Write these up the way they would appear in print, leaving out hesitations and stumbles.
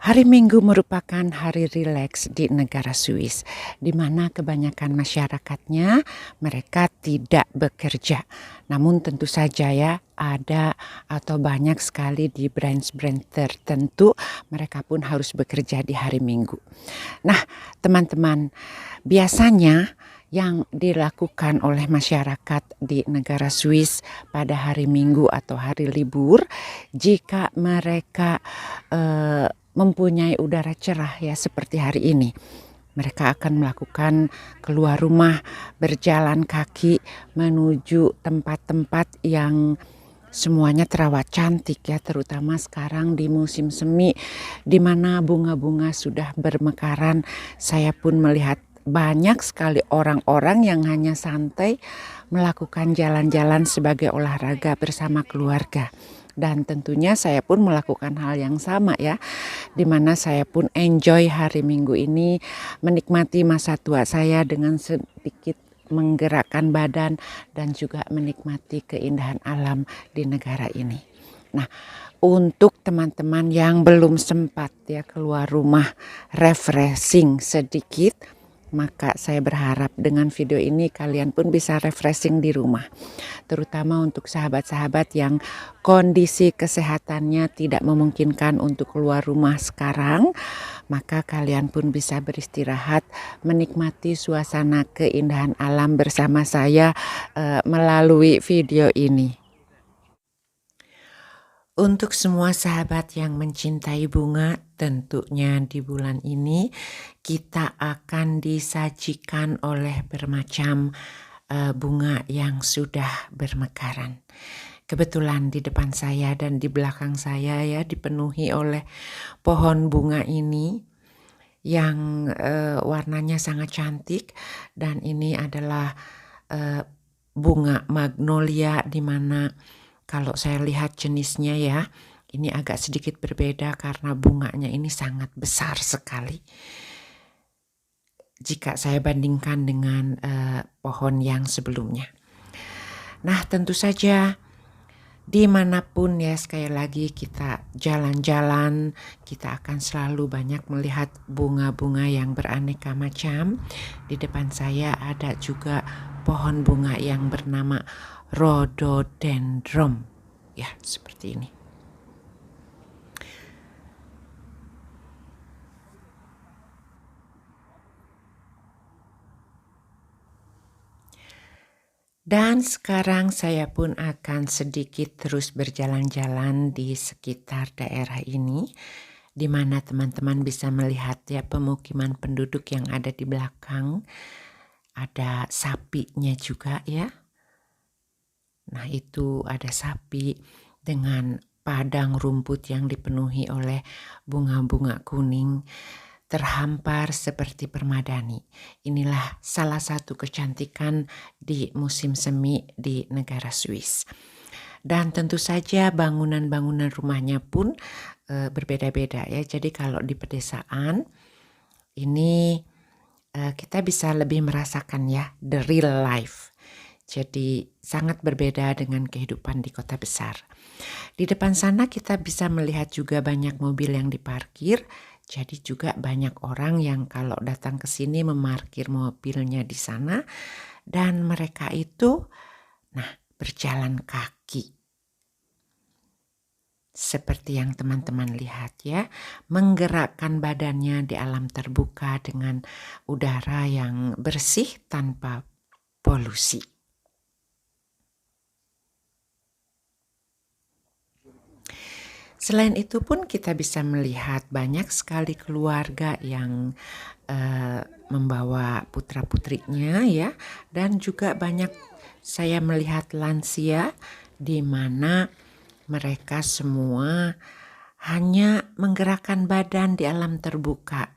Hari Minggu merupakan hari rileks di negara Swiss, di mana kebanyakan masyarakatnya mereka tidak bekerja. Namun tentu saja ya ada atau banyak sekali di brand-brand tertentu mereka pun harus bekerja di hari Minggu. Nah, teman-teman, biasanya yang dilakukan oleh masyarakat di negara Swiss pada hari Minggu atau hari libur, jika mereka mempunyai udara cerah ya seperti hari ini, mereka akan melakukan keluar rumah, berjalan kaki menuju tempat-tempat yang semuanya terawat cantik ya, terutama sekarang di musim semi di mana bunga-bunga sudah bermekaran. Saya pun melihat banyak sekali orang-orang yang hanya santai melakukan jalan-jalan sebagai olahraga bersama keluarga. Dan tentunya saya pun melakukan hal yang sama ya, dimana saya pun enjoy hari Minggu ini, menikmati masa tua saya dengan sedikit menggerakkan badan dan juga menikmati keindahan alam di negara ini. Nah, untuk teman-teman yang belum sempat ya keluar rumah refreshing sedikit, maka saya berharap dengan video ini kalian pun bisa refreshing di rumah. Terutama untuk sahabat-sahabat yang kondisi kesehatannya tidak memungkinkan untuk keluar rumah sekarang, maka kalian pun bisa beristirahat, menikmati suasana keindahan alam bersama saya melalui video ini. Untuk semua sahabat yang mencintai bunga, tentunya di bulan ini kita akan disajikan oleh bermacam bunga yang sudah bermekaran. Kebetulan di depan saya dan di belakang saya ya dipenuhi oleh pohon bunga ini yang warnanya sangat cantik, dan ini adalah bunga magnolia, di mana kalau saya lihat jenisnya ya, ini agak sedikit berbeda karena bunganya ini sangat besar sekali jika saya bandingkan dengan pohon yang sebelumnya. Nah, tentu saja dimanapun ya, sekali lagi kita jalan-jalan, kita akan selalu banyak melihat bunga-bunga yang beraneka macam. Di depan saya ada juga pohon bunga yang bernama rhododendron, ya seperti ini. Dan sekarang saya pun akan sedikit terus berjalan-jalan di sekitar daerah ini, di mana teman-teman bisa melihat ya pemukiman penduduk yang ada di belakang. Ada sapinya juga ya. Nah, itu ada sapi dengan padang rumput yang dipenuhi oleh bunga-bunga kuning terhampar seperti permadani. Inilah salah satu kecantikan di musim semi di negara Swiss. Dan tentu saja bangunan-bangunan rumahnya pun berbeda-beda ya. Jadi kalau di pedesaan ini kita bisa lebih merasakan ya the real life. Jadi sangat berbeda dengan kehidupan di kota besar. Di depan sana kita bisa melihat juga banyak mobil yang diparkir. Jadi juga banyak orang yang kalau datang ke sini memarkir mobilnya di sana, dan mereka itu berjalan kaki. Seperti yang teman-teman lihat ya, menggerakkan badannya di alam terbuka dengan udara yang bersih tanpa polusi. Selain itu pun kita bisa melihat banyak sekali keluarga yang membawa putra-putrinya ya, dan juga banyak saya melihat lansia di mana mereka semua hanya menggerakkan badan di alam terbuka.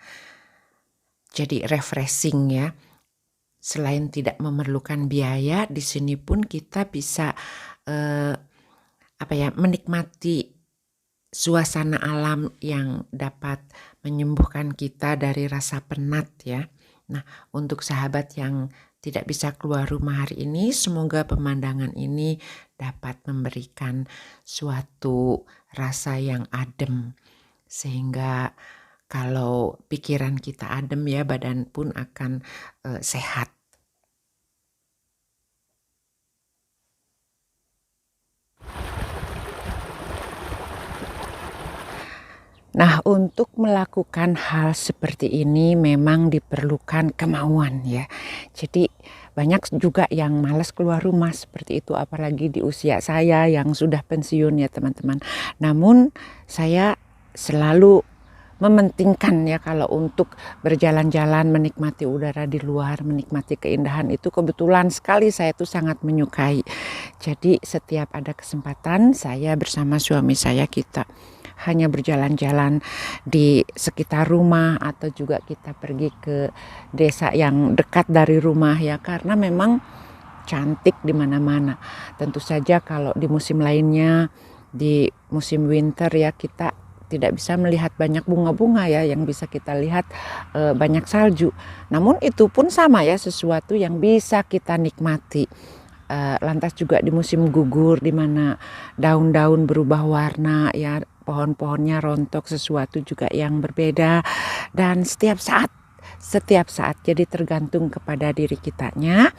Jadi refreshing ya. Selain tidak memerlukan biaya, di sini pun kita bisa menikmati suasana alam yang dapat menyembuhkan kita dari rasa penat ya. Nah, untuk sahabat yang tidak bisa keluar rumah hari ini, semoga pemandangan ini dapat memberikan suatu rasa yang adem sehingga kalau pikiran kita adem ya, badan pun akan sehat. Nah, untuk melakukan hal seperti ini memang diperlukan kemauan ya. Jadi banyak juga yang malas keluar rumah seperti itu, apalagi di usia saya yang sudah pensiun ya teman-teman. Namun saya selalu mementingkan ya kalau untuk berjalan-jalan, menikmati udara di luar, menikmati keindahan itu kebetulan sekali saya tuh sangat menyukai. Jadi setiap ada kesempatan saya bersama suami saya kita hanya berjalan-jalan di sekitar rumah atau juga kita pergi ke desa yang dekat dari rumah ya, karena memang cantik di mana-mana. Tentu saja kalau di musim lainnya, di musim winter ya, kita tidak bisa melihat banyak bunga-bunga ya, yang bisa kita lihat banyak salju. Namun itu pun sama ya, sesuatu yang bisa kita nikmati. Lantas juga di musim gugur di mana daun-daun berubah warna ya, pohon-pohonnya rontok, sesuatu juga yang berbeda, dan setiap saat jadi tergantung kepada diri kitanya.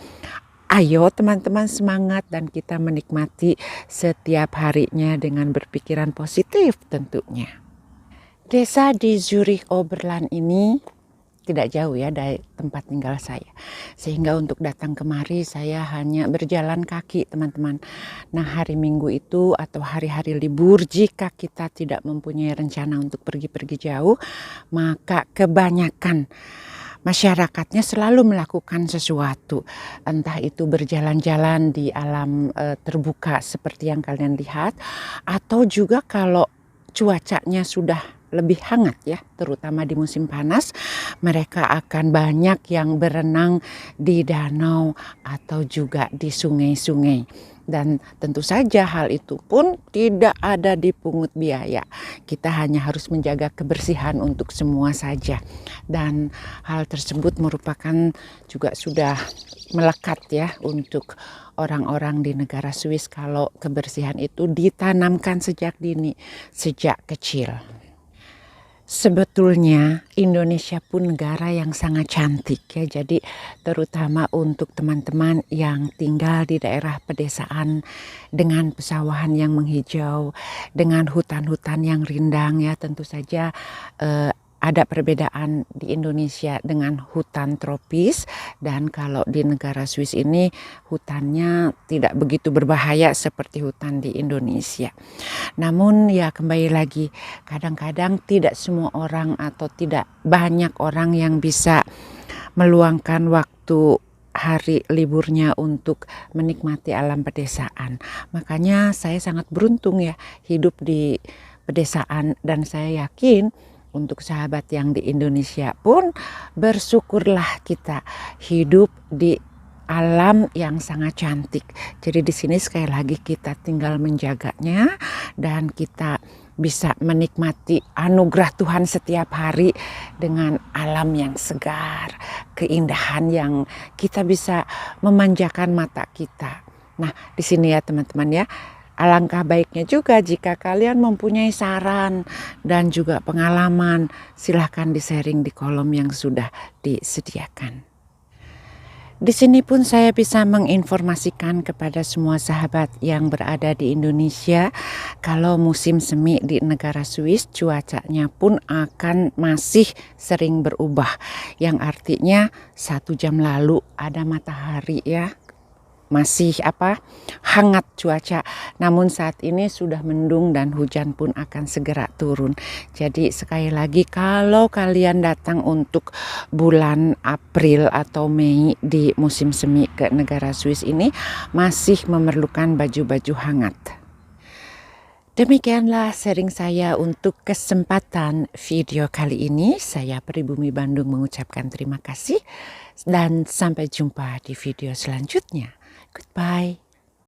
Ayo teman-teman semangat dan kita menikmati setiap harinya dengan berpikiran positif tentunya. Desa di Zurich Oberland ini tidak jauh ya dari tempat tinggal saya. Sehingga untuk datang kemari saya hanya berjalan kaki teman-teman. Nah, hari Minggu itu atau hari-hari libur, jika kita tidak mempunyai rencana untuk pergi-pergi jauh, maka kebanyakan masyarakatnya selalu melakukan sesuatu. Entah itu berjalan-jalan di alam terbuka seperti yang kalian lihat, atau juga kalau cuacanya sudah lebih hangat ya, terutama di musim panas, mereka akan banyak yang berenang di danau atau juga di sungai-sungai. Dan tentu saja hal itu pun tidak ada dipungut biaya. Kita hanya harus menjaga kebersihan untuk semua saja. Dan hal tersebut merupakan juga sudah melekat ya untuk orang-orang di negara Swiss kalau kebersihan itu ditanamkan sejak dini, sejak kecil. Sebetulnya Indonesia pun negara yang sangat cantik ya. Jadi terutama untuk teman-teman yang tinggal di daerah pedesaan dengan pesawahan yang menghijau, dengan hutan-hutan yang rindang ya, tentu saja ada perbedaan di Indonesia dengan hutan tropis, dan kalau di negara Swiss ini hutannya tidak begitu berbahaya seperti hutan di Indonesia. Namun ya kembali lagi, kadang-kadang tidak semua orang atau tidak banyak orang yang bisa meluangkan waktu hari liburnya untuk menikmati alam pedesaan. Makanya saya sangat beruntung ya hidup di pedesaan, dan saya yakin untuk sahabat yang di Indonesia pun bersyukurlah kita hidup di alam yang sangat cantik. Jadi di sini sekali lagi kita tinggal menjaganya dan kita bisa menikmati anugerah Tuhan setiap hari dengan alam yang segar, keindahan yang kita bisa memanjakan mata kita. Nah, di sini ya teman-teman ya, alangkah baiknya juga jika kalian mempunyai saran dan juga pengalaman, silahkan di-sharing di kolom yang sudah disediakan. Di sini pun saya bisa menginformasikan kepada semua sahabat yang berada di Indonesia kalau musim semi di negara Swiss cuacanya pun akan masih sering berubah. Yang artinya 1 jam lalu ada matahari ya, masih hangat cuaca, namun saat ini sudah mendung dan hujan pun akan segera turun. Jadi sekali lagi kalau kalian datang untuk bulan April atau Mei di musim semi ke negara Swiss ini masih memerlukan baju-baju hangat. Demikianlah sharing saya untuk kesempatan video kali ini. Saya Pribumi Bandung mengucapkan terima kasih dan sampai jumpa di video selanjutnya. Goodbye.